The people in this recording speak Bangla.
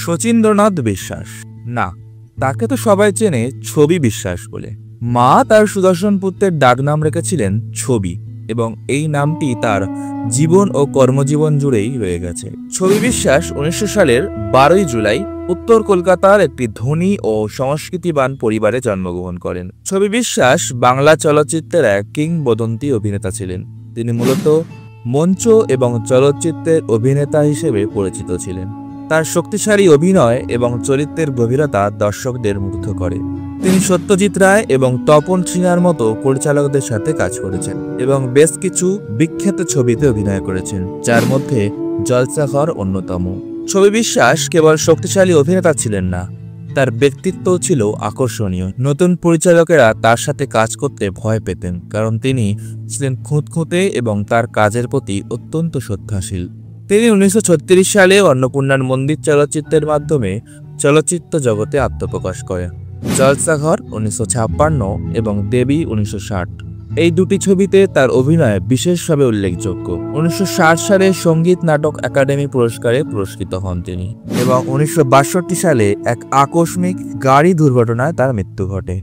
শচীন্দ্রনাথ বিশ্বাস? না, তাকে তো সবাই চেনে ছবি বিশ্বাস বলে। মা তার সুদর্শন পুত্রের ডাকনাম রেখেছিলেন ছবি, এবং এই নামটি তার জীবন ও কর্মজীবন জুড়েই রয়ে গেছে। ছবি বিশ্বাস 1900 সালের 12ই জুলাই উত্তর কলকাতার একটি ধনী ও সংস্কৃতিবান পরিবারে জন্মগ্রহণ করেন। ছবি বিশ্বাস বাংলা চলচ্চিত্রের এক কিংবদন্তি অভিনেতা ছিলেন। তিনি মূলত মঞ্চ এবং চলচ্চিত্রের অভিনেতা হিসেবে পরিচিত ছিলেন। তার শক্তিশালী অভিনয় এবং চরিত্রের গভীরতা দর্শকদের মুগ্ধ করে। তিনি সত্যজিৎ রায় এবং তপন সিনহার মতো পরিচালকদের সাথে কাজ করেছেন এবং বেশ কিছু বিখ্যাত ছবিতে অভিনয় করেছেন, যার মধ্যে জলসাঘর অন্যতম। ছবি বিশ্বাস কেবল শক্তিশালী অভিনেতা ছিলেন না, তার ব্যক্তিত্বও ছিল আকর্ষণীয়। নতুন পরিচালকেরা তার সাথে কাজ করতে ভয় পেতেন, কারণ তিনি ছিলেন খুঁতখুঁতে এবং তার কাজের প্রতি অত্যন্ত শ্রদ্ধাশীল। তিনি 1936 সালে অন্নপূর্ণার মন্দির চলচ্চিত্রের মাধ্যমে চলচ্চিত্র জগতে আত্মপ্রকাশ করেন। জলসাঘর 1956 এবং দেবী 1960, এই দুটি ছবিতে তার অভিনয় বিশেষভাবে উল্লেখযোগ্য। 1960 সালে সঙ্গীত নাটক একাডেমি পুরস্কারে পুরস্কৃত হন তিনি, এবং 1962 সালে এক আকস্মিক গাড়ি দুর্ঘটনায় তার মৃত্যু ঘটে।